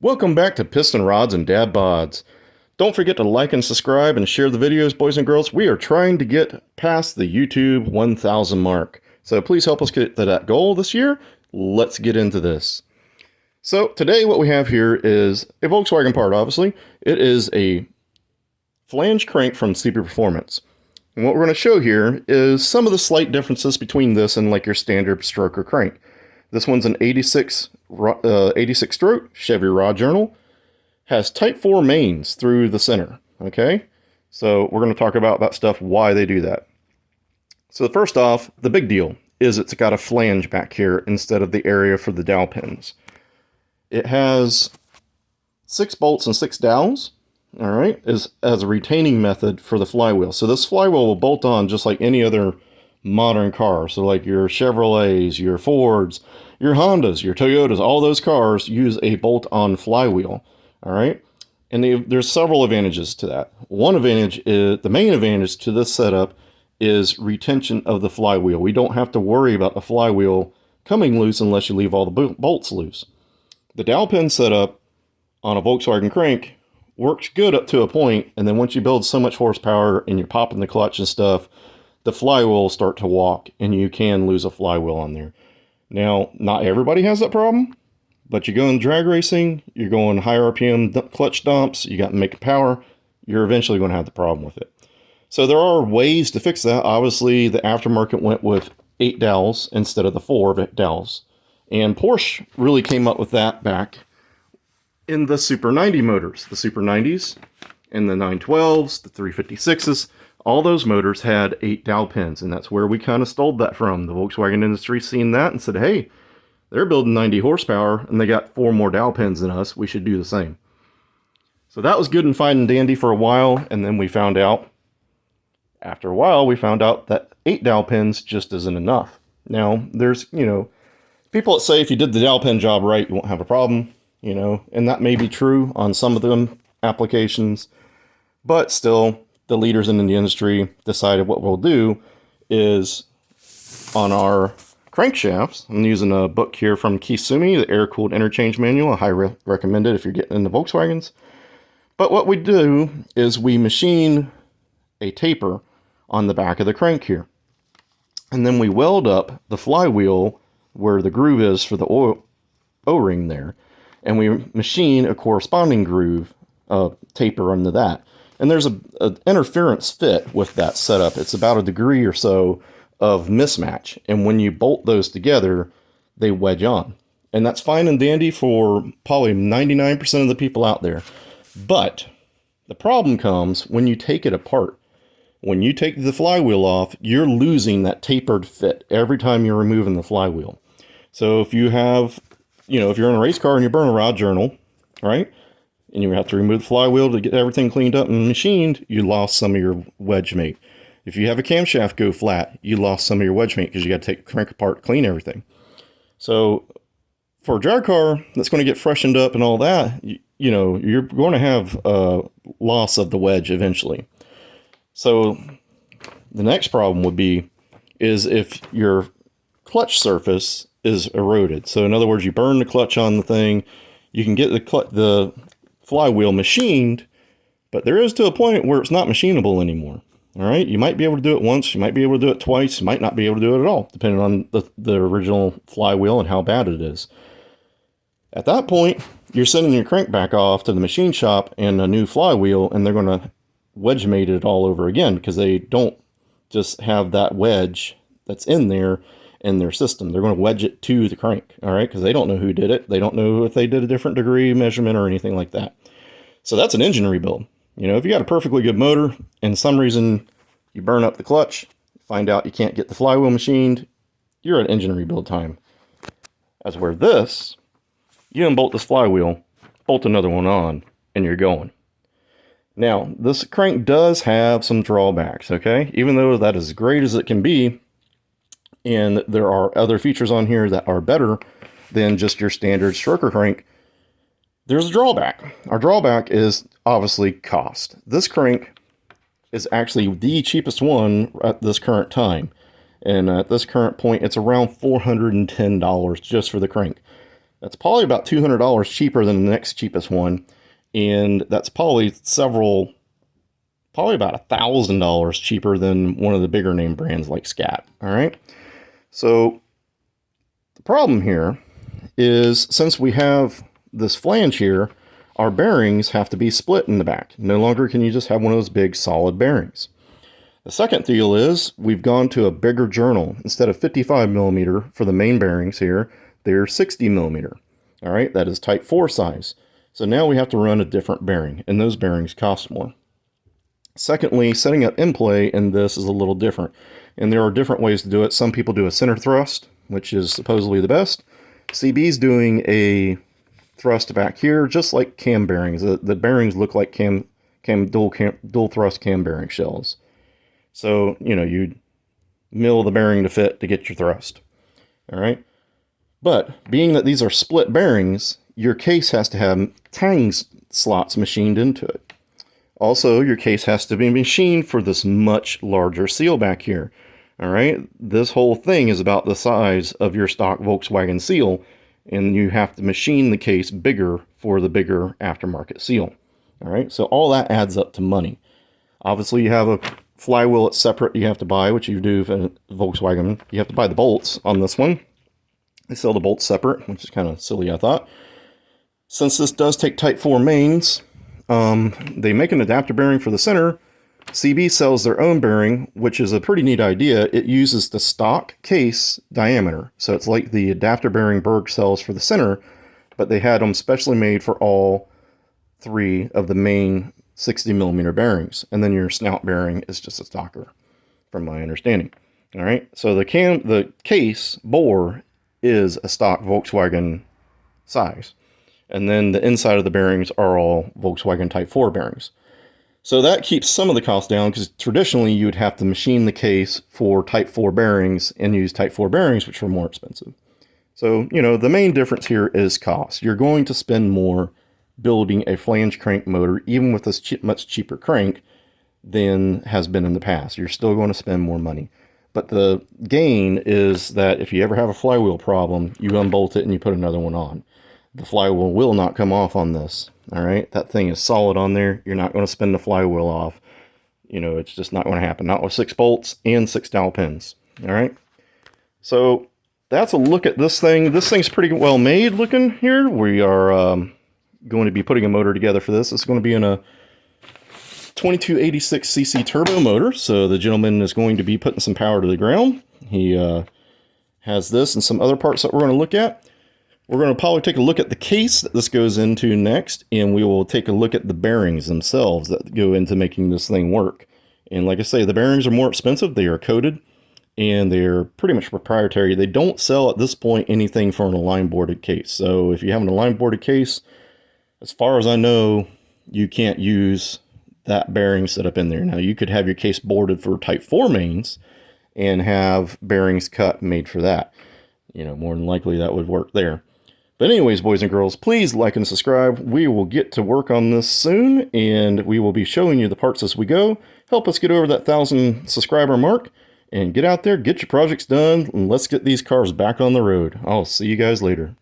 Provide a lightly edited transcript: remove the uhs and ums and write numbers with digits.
Welcome back to Piston Rods and Dad Bods. Don't forget to like and subscribe and share the videos, boys and girls. We are trying to get past the YouTube 1,000 mark. So please help us get to that goal this year. Let's get into this. So today what we have here is a Volkswagen part, obviously. It is a Flange Crank from CP Performance. And what we're going to show here is some of the slight differences between this and like your standard stroker crank. This one's an 86 stroke Chevy rod journal. Has Type 4 mains through the center. Okay, so we're going to talk about that stuff, why they do that. So first off, the big deal is it's got a flange back here instead of the area for the dowel pins. It has 6 bolts and 6 dowels. All right, as a retaining method for the flywheel. So this flywheel will bolt on just like any other modern car. So like your Chevrolets, your Fords, your Hondas, your Toyotas, all those cars use a bolt-on flywheel. All right, and there's several advantages to that. One advantage is, the main advantage to this setup is retention of the flywheel. We don't have to worry about the flywheel coming loose unless you leave all the bolts loose. The dowel pin setup on a Volkswagen crank works good up to a point, and then once you build so much horsepower and you're popping the clutch and stuff, the flywheel will start to walk and you can lose a flywheel on there. Now, not everybody has that problem, but you go in drag racing, you're going high RPM clutch dumps, you got to make power, you're eventually going to have the problem with it. So there are ways to fix that. Obviously, the aftermarket went with 8 dowels instead of the 4 dowels. And Porsche really came up with that back in the Super 90 motors. The Super 90s and the 912s, the 356s, all those motors had 8 dowel pins, and that's where we kind of stole that from. The Volkswagen industry seen that and said, hey, they're building 90 horsepower and they got 4 more dowel pins than us. We should do the same. So that was good and fine and dandy for a while, and then we found out, after a while, we found out that 8 dowel pins just isn't enough. Now, there's, people that say if you did the dowel pin job right, you won't have a problem, and that may be true on some of them applications, but still, the leaders in the industry decided what we'll do is on our crankshafts. I'm using a book here from Kisumi, the Air-Cooled Interchange Manual. I highly recommend it if you're getting into Volkswagens. But what we do is we machine a taper on the back of the crank here. And then we weld up the flywheel where the groove is for the O-ring there. And we machine a corresponding groove taper under that. And there's an interference fit with that setup. It's about a degree or so of mismatch. And when you bolt those together, they wedge on. And that's fine and dandy for probably 99% of the people out there. But the problem comes when you take it apart. When you take the flywheel off, you're losing that tapered fit every time you're removing the flywheel. So if you have, if you're in a race car and you burn a rod journal, right? And you have to remove the flywheel to get everything cleaned up and machined, you lost some of your wedge mate. If you have a camshaft go flat, you lost some of your wedge mate because you got to take the crank apart, clean everything. So for a drag car that's going to get freshened up and all that, you're going to have a loss of the wedge eventually. So the next problem would be is if your clutch surface is eroded. So in other words, you burn the clutch on the thing, you can get the flywheel machined, but there is to a point where it's not machinable anymore. All right, you might be able to do it once, you might be able to do it twice, you might not be able to do it at all, depending on the original flywheel and how bad it is. At that point, you're sending your crank back off to the machine shop and a new flywheel, and they're going to wedge mate it all over again because they don't just have that wedge that's in their system. They're going to wedge it to the crank, all right, because they don't know who did it. They don't know if they did a different degree measurement or anything like that. So that's an engine rebuild. If you got a perfectly good motor and some reason you burn up the clutch, find out you can't get the flywheel machined, you're at engine rebuild time. As where this, you unbolt this flywheel, bolt another one on, and you're going. Now, this crank does have some drawbacks, okay? Even though that is as great as it can be, and there are other features on here that are better than just your standard stroker crank, there's a drawback. Our drawback is obviously cost. This crank is actually the cheapest one at this current time. And at this current point, it's around $410 just for the crank. That's probably about $200 cheaper than the next cheapest one. And that's probably about $1,000 cheaper than one of the bigger name brands like Scat. All right. So the problem here is, since we have this flange here, our bearings have to be split in the back. No longer can you just have one of those big solid bearings. The second deal is we've gone to a bigger journal. Instead of 55 millimeter for the main bearings here, they're 60 millimeter. All right, that is Type 4 size. So now we have to run a different bearing, and those bearings cost more. Secondly, setting up in play in this is a little different, and there are different ways to do it. Some people do a center thrust, which is supposedly the best. CB's doing a thrust back here, just like cam bearings. The bearings look like dual thrust cam bearing shells. So, you know, you mill the bearing to fit to get your thrust. All right. But being that these are split bearings, your case has to have tang slots machined into it. Also, your case has to be machined for this much larger seal back here. All right. This whole thing is about the size of your stock Volkswagen seal, and you have to machine the case bigger for the bigger aftermarket seal. All right. So all that adds up to money. Obviously, you have a flywheel that's separate you have to buy, which you do for Volkswagen. You have to buy the bolts on this one. They sell the bolts separate, which is kind of silly, I thought. Since this does take Type 4 mains, they make an adapter bearing for the center. CB sells their own bearing, which is a pretty neat idea. It uses the stock case diameter. So it's like the adapter bearing Berg sells for the center, but they had them specially made for all three of the main 60 millimeter bearings, and then your snout bearing is just a stocker, from my understanding. All right, so the case bore is a stock Volkswagen size, and then the inside of the bearings are all Volkswagen Type 4 bearings. So that keeps some of the cost down, because traditionally you would have to machine the case for Type 4 bearings and use Type 4 bearings, which are more expensive. So, you know, the main difference here is cost. You're going to spend more building a flange crank motor, even with this much cheaper crank, than has been in the past. You're still going to spend more money. But the gain is that if you ever have a flywheel problem, you unbolt it and you put another one on. The flywheel will not come off on this. All right, that thing is solid on there. You're not going to spin the flywheel off. You know, it's just not going to happen. Not with 6 bolts and 6 dowel pins. All right, so that's a look at this thing. This thing's pretty well made looking here. We are going to be putting a motor together for this. It's going to be in a 2286cc turbo motor. So the gentleman is going to be putting some power to the ground. He has this and some other parts that we're going to look at. We're going to probably take a look at the case that this goes into next, and we will take a look at the bearings themselves that go into making this thing work. And like I say, the bearings are more expensive. They are coated, and they're pretty much proprietary. They don't sell at this point anything for an align boarded case. So if you have an align boarded case, as far as I know, you can't use that bearing set up in there. Now, you could have your case boarded for Type 4 mains and have bearings cut and made for that. You know, more than likely that would work there. But anyways, boys and girls, please like and subscribe. We will get to work on this soon, and we will be showing you the parts as we go. Help us get over that 1,000 subscriber mark, and get out there, get your projects done, and let's get these cars back on the road. I'll see you guys later.